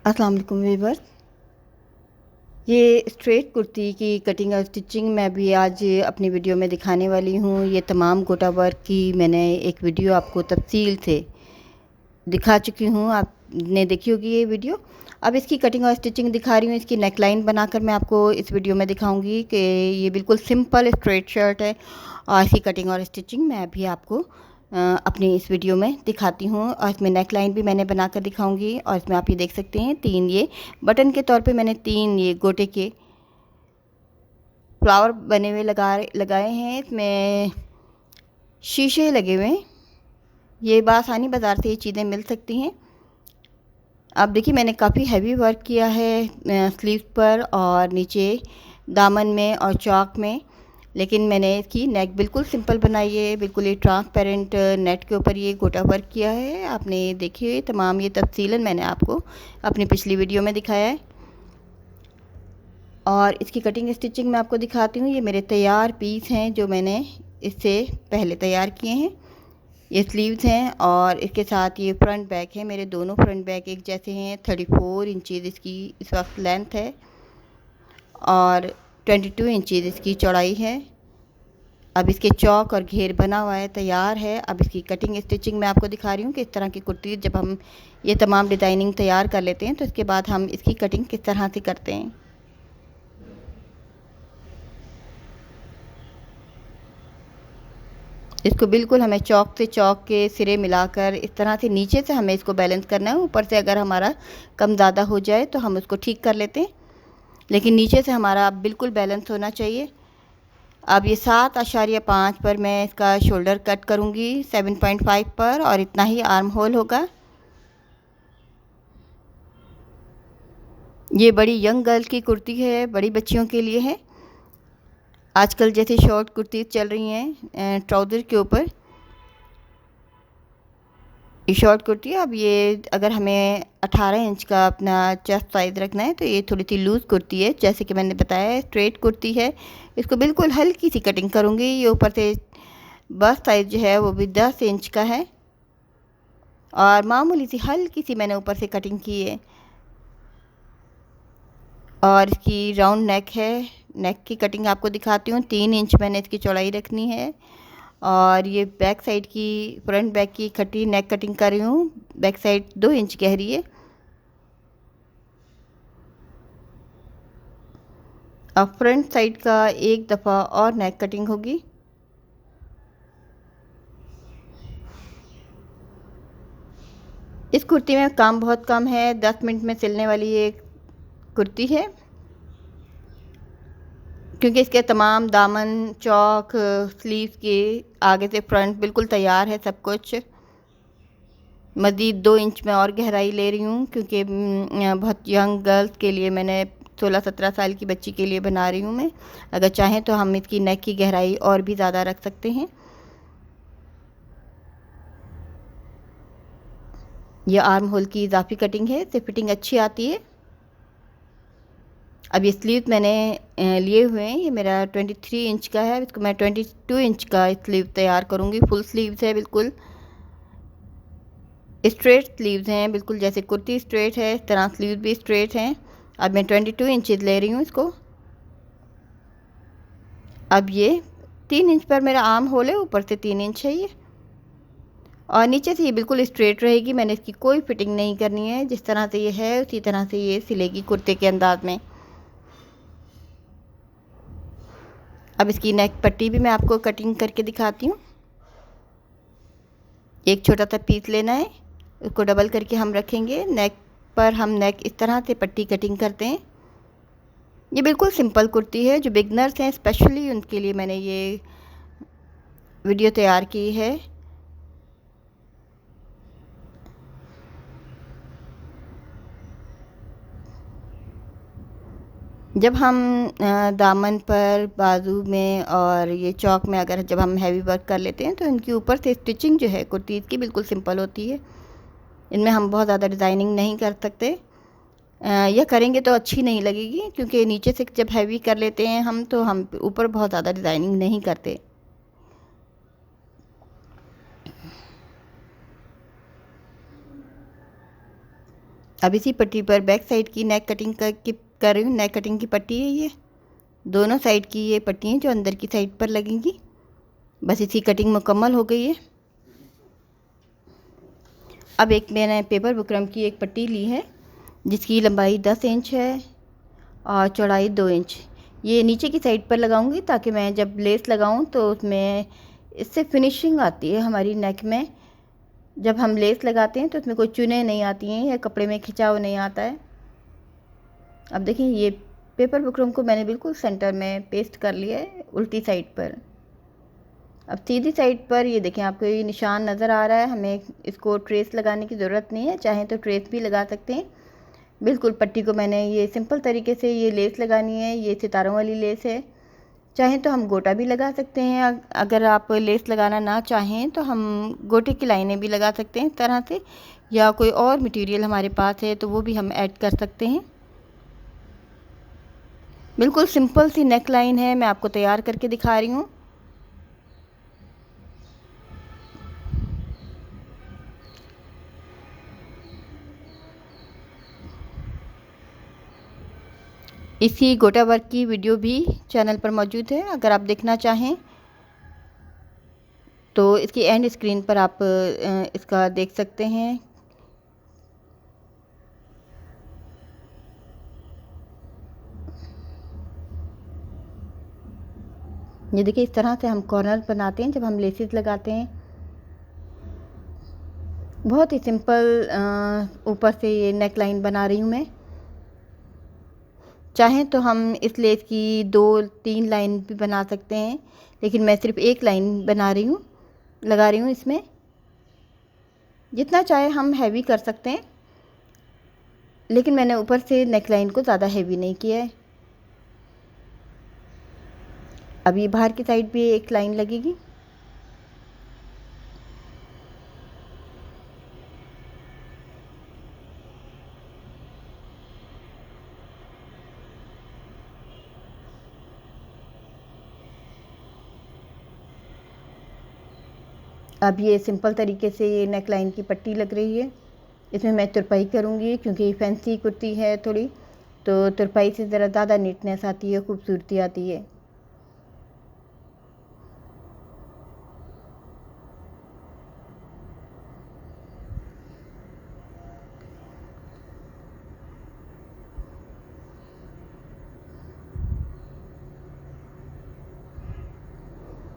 अस्सलाम वालेकुम वीवर। ये स्ट्रेट कुर्ती की कटिंग और स्टिचिंग मैं भी आज अपनी वीडियो में दिखाने वाली हूँ। ये तमाम गोटा वर्क की मैंने एक वीडियो आपको तफसील से दिखा चुकी हूँ, आपने देखी होगी ये वीडियो। अब इसकी कटिंग और स्टिचिंग दिखा रही हूँ। इसकी नेक लाइन बनाकर मैं आपको इस वीडियो में दिखाऊंगी कि ये बिल्कुल सिंपल स्ट्रेट शर्ट है और इसकी कटिंग और स्टिचिंग मैं भी आपको अपनी इस वीडियो में दिखाती हूँ। और इसमें नेक लाइन भी मैंने बनाकर दिखाऊंगी। और इसमें आप ये देख सकते हैं 3 ये बटन के तौर पे मैंने 3 ये गोटे के फ्लावर बने हुए लगाए हैं। इसमें शीशे लगे हुए हैं। ये बासानी बाज़ार से ये चीज़ें मिल सकती हैं। अब देखिए मैंने काफ़ी हैवी वर्क किया है स्लीव पर और नीचे दामन में और चौक में, लेकिन मैंने इसकी नेक बिल्कुल सिंपल बनाई है। बिल्कुल ये ट्रांसपेरेंट नेट के ऊपर ये गोटा वर्क किया है। आपने देखी हुई तमाम ये तफसीलन मैंने आपको अपनी पिछली वीडियो में दिखाया है। और इसकी कटिंग स्टिचिंग मैं आपको दिखाती हूँ। ये मेरे तैयार पीस हैं जो मैंने इससे पहले तैयार किए हैं। ये स्लीव्स हैं और इसके साथ ये फ्रंट बैक है। मेरे दोनों फ्रंट बैक एक जैसे हैं। 34 इंचज़ इसकी इस वक्त लेंथ है और 22 इंचज़ इसकी चौड़ाई है। अब इसके चौक और घेर बना हुआ है, तैयार है। अब इसकी कटिंग स्टिचिंग मैं आपको दिखा रही हूँ कि इस तरह की कुर्ती जब हम ये तमाम डिज़ाइनिंग तैयार कर लेते हैं तो इसके बाद हम इसकी कटिंग किस तरह से करते हैं। इसको बिल्कुल हमें चौक से चौक के सिरे मिलाकर इस तरह से नीचे से हमें इसको बैलेंस करना है। ऊपर से अगर हमारा कम ज़्यादा हो जाए तो हम उसको ठीक कर लेते हैं, लेकिन नीचे से हमारा बिल्कुल बैलेंस होना चाहिए। अब ये 7.5 पर मैं इसका शोल्डर कट करूँगी 7.5 पर, और इतना ही आर्म होल होगा। ये बड़ी यंग गर्ल की कुर्ती है, बड़ी बच्चियों के लिए है। आजकल जैसे शॉर्ट कुर्ती चल रही हैं ट्राउज़र के ऊपर, ये शॉर्ट कुर्ती है। अब ये अगर हमें 18 इंच का अपना चेस्ट साइज़ रखना है तो ये थोड़ी सी लूज़ कुर्ती है। जैसे कि मैंने बताया स्ट्रेट कुर्ती है। इसको बिल्कुल हल्की सी कटिंग करूँगी। ये ऊपर से बस्ट साइज़ जो है वो भी 10 इंच का है और मामूली सी हल्की सी मैंने ऊपर से कटिंग की है। और इसकी राउंड नेक है। नेक की कटिंग आपको दिखाती हूँ। 3 इंच मैंने इसकी चौड़ाई रखनी है। और ये बैक साइड की फ्रंट बैक की खट्टी नेक कटिंग कर रही हूँ। बैक साइड 2 इंच गहरी है। अब फ्रंट साइड का एक दफ़ा और नेक कटिंग होगी। इस कुर्ती में काम बहुत कम है, 10 मिनट में सिलने वाली ये कुर्ती है, क्योंकि इसके तमाम दामन चौक स्लीव्स के आगे से फ्रंट बिल्कुल तैयार है सब कुछ। मज़ीद 2 इंच में और गहराई ले रही हूँ क्योंकि बहुत यंग गर्ल्स के लिए मैंने 16-17 साल की बच्ची के लिए बना रही हूँ मैं। अगर चाहें तो हम इसकी नेक की गहराई और भी ज़्यादा रख सकते हैं। यह आर्म होल की इजाफी कटिंग है, इससे फिटिंग अच्छी आती है। अब ये स्लीव मैंने लिए हुए हैं। ये मेरा 23 इंच का है। इसको मैं 22 इंच का स्लीव तैयार करूँगी। फुल स्लीव्स है, बिल्कुल स्ट्रेट स्लीव्स हैं, बिल्कुल जैसे कुर्ती स्ट्रेट है इस तरह स्लीव भी स्ट्रेट हैं। अब मैं 22 इंचज़ ले रही हूँ इसको। अब ये 3 इंच पर मेरा आर्म होल है, ऊपर से 3 इंच है ये, और नीचे से ये बिल्कुल स्ट्रेट रहेगी। मैंने इसकी कोई फिटिंग नहीं करनी है। जिस तरह से ये है उसी तरह से ये सिलेगी कुर्ते के अंदाज में। अब इसकी नेक पट्टी भी मैं आपको कटिंग करके दिखाती हूँ। एक छोटा सा पीस लेना है, उसको डबल करके हम रखेंगे। नेक पर हम नेक इस तरह से पट्टी कटिंग करते हैं। ये बिल्कुल सिंपल कुर्ती है। जो बिगनर्स हैं स्पेशली उनके लिए मैंने ये वीडियो तैयार की है। जब हम दामन पर, बाजू में और ये चौक में अगर जब हम हैवी वर्क कर लेते हैं तो इनके ऊपर से स्टिचिंग जो है कुर्तीज़ की बिल्कुल सिंपल होती है। इनमें हम बहुत ज़्यादा डिज़ाइनिंग नहीं कर सकते। यह करेंगे तो अच्छी नहीं लगेगी, क्योंकि नीचे से जब हैवी कर लेते हैं हम तो हम ऊपर बहुत ज़्यादा डिज़ाइनिंग नहीं करते। अब इसी पट्टी पर बैक साइड की नेक कटिंग कर रही हूँ। नेक कटिंग की पट्टी है ये, दोनों साइड की ये पट्टी हैं जो अंदर की साइड पर लगेंगी। बस इसी कटिंग मुकम्मल हो गई है। अब एक मैंने पेपर बुकरम की एक पट्टी ली है जिसकी लंबाई 10 इंच है और चौड़ाई 2 इंच। ये नीचे की साइड पर लगाऊंगी ताकि मैं जब लेस लगाऊं तो उसमें इससे फिनिशिंग आती है हमारी नेक में। जब हम लेस लगाते हैं तो उसमें कोई चुने नहीं आती हैं या कपड़े में खिंचाव नहीं आता है। अब देखिए ये पेपर बुकरम को मैंने बिल्कुल सेंटर में पेस्ट कर लिया है उल्टी साइड पर। अब सीधी साइड पर ये देखें आपको ये निशान नज़र आ रहा है। हमें इसको ट्रेस लगाने की ज़रूरत नहीं है, चाहे तो ट्रेस भी लगा सकते हैं। बिल्कुल पट्टी को मैंने ये सिंपल तरीके से ये लेस लगानी है। ये सितारों वाली लेस है, चाहें तो हम गोटा भी लगा सकते हैं। अगर आप लेस लगाना ना चाहें तो हम गोटे की लाइनें भी लगा सकते हैं इस तरह से, या कोई और मटेरियल हमारे पास है तो वो भी हम ऐड कर सकते हैं। बिल्कुल सिंपल सी नेक लाइन है, मैं आपको तैयार करके दिखा रही हूँ। इसी गोटा वर्क की वीडियो भी चैनल पर मौजूद है, अगर आप देखना चाहें तो इसकी एंड स्क्रीन पर आप इसका देख सकते हैं। ये देखिए इस तरह से हम कॉर्नर बनाते हैं जब हम लेसेस लगाते हैं। बहुत ही सिंपल ऊपर से ये नेक लाइन बना रही हूँ मैं। चाहें तो हम इस लेस की 2-3 लाइन भी बना सकते हैं, लेकिन मैं सिर्फ एक लाइन बना रही हूँ, लगा रही हूँ इसमें। जितना चाहे हम हैवी कर सकते हैं, लेकिन मैंने ऊपर से नेक लाइन को ज़्यादा हैवी नहीं किया है। अब ये बाहर की साइड भी एक लाइन लगेगी। अब ये सिंपल तरीके से ये नेक लाइन की पट्टी लग रही है। इसमें मैं तुरपाई करूँगी क्योंकि फैंसी कुर्ती है थोड़ी, तो तुरपाई से ज़रा ज़्यादा नीटनेस आती है, खूबसूरती आती है।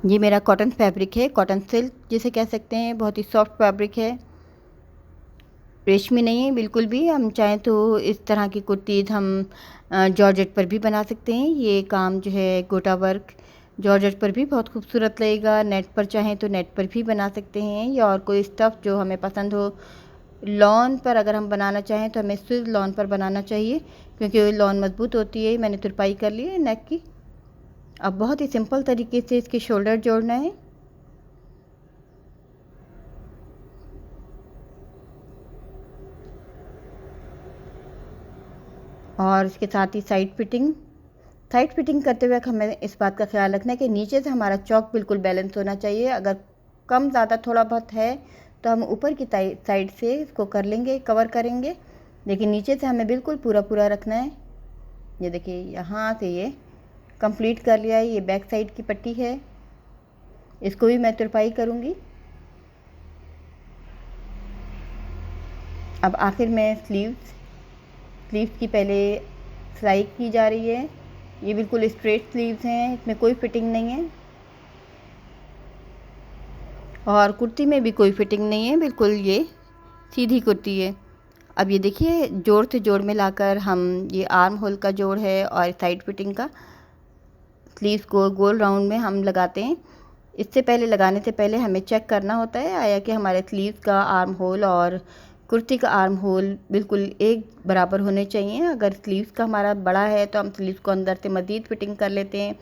ये मेरा कॉटन फैब्रिक है, कॉटन सिल्क जिसे कह सकते हैं। बहुत ही सॉफ्ट फैब्रिक है, रेशमी नहीं है बिल्कुल भी। हम चाहें तो इस तरह की कुर्तीज़ हम जॉर्जेट पर भी बना सकते हैं। ये काम जो है गोटा वर्क जॉर्जेट पर भी बहुत खूबसूरत लगेगा। नेट पर चाहें तो नेट पर भी बना सकते हैं, या और कोई स्टफ़ जो हमें पसंद हो। लॉन पर अगर हम बनाना चाहें तो हमें स्विज लॉन पर बनाना चाहिए क्योंकि लॉन मजबूत होती है। मैंने तुरपाई कर ली है नेक की। अब बहुत ही सिंपल तरीके से इसके शोल्डर जोड़ना है। और इसके साथ ही साइड फिटिंग करते हुए हमें इस बात का ख्याल रखना है कि नीचे से हमारा चौक बिल्कुल बैलेंस होना चाहिए। अगर कम ज़्यादा थोड़ा बहुत है तो हम ऊपर की साइड से इसको कर लेंगे, कवर करेंगे, लेकिन नीचे से हमें बिल्कुल पूरा रखना है। ये देखिए यहाँ से ये कंप्लीट कर लिया है। ये बैक साइड की पट्टी है, इसको भी मैं तुरपाई करूँगी। अब आखिर में स्लीव्स की पहले सिलाई की जा रही है। ये बिल्कुल स्ट्रेट स्लीव्स हैं, इसमें कोई फिटिंग नहीं है और कुर्ती में भी कोई फिटिंग नहीं है, बिल्कुल ये सीधी कुर्ती है। अब ये देखिए जोड़ से जोड़ में लाकर हम ये आर्म होल का जोड़ है और साइड फिटिंग का स्लीव्स को गोल राउंड में हम लगाते हैं। इससे पहले लगाने से पहले हमें चेक करना होता है आया कि हमारे स्लीव्स का आर्म होल और कुर्ती का आर्म होल बिल्कुल एक बराबर होने चाहिए। अगर स्लीव्स का हमारा बड़ा है तो हम स्लीव्स को अंदर से मज़ीद फिटिंग कर लेते हैं,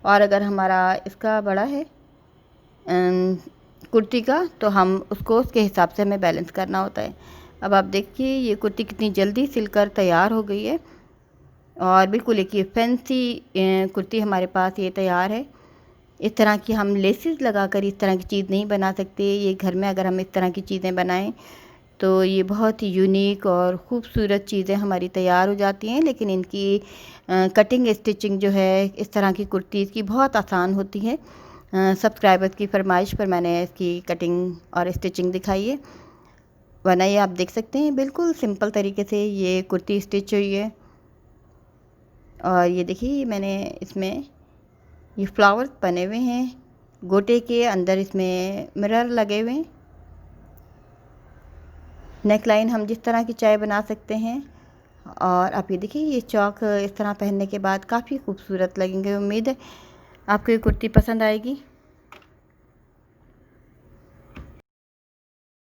और अगर हमारा इसका बड़ा है कुर्ती का तो हम उसको उसके हिसाब से हमें बैलेंस करना होता है। अब आप देखिए ये कुर्ती कितनी जल्दी सिलकर तैयार हो गई है और बिल्कुल एक ये फैंसी कुर्ती हमारे पास ये तैयार है। इस तरह की हम लेसेस लगाकर इस तरह की चीज़ नहीं बना सकते। ये घर में अगर हम इस तरह की चीज़ें बनाएं तो ये बहुत ही यूनिक और ख़ूबसूरत चीज़ें हमारी तैयार हो जाती हैं। लेकिन इनकी कटिंग स्टिचिंग जो है इस तरह की कुर्तीज़ की बहुत आसान होती है। सब्सक्राइबर्स की फरमाइश पर मैंने इसकी कटिंग और स्टिचिंग दिखाई है, वरना ये आप देख सकते हैं बिल्कुल सिंपल तरीके से ये कुर्ती स्टिच हुई है। और ये देखिए मैंने इसमें ये फ्लावर्स बने हुए हैं गोटे के अंदर, इसमें मिरर लगे हुए हैं। नेक लाइन हम जिस तरह की चाहे बना सकते हैं। और आप ये देखिए ये चौक इस तरह पहनने के बाद काफ़ी खूबसूरत लगेंगे। उम्मीद है आपको ये कुर्ती पसंद आएगी।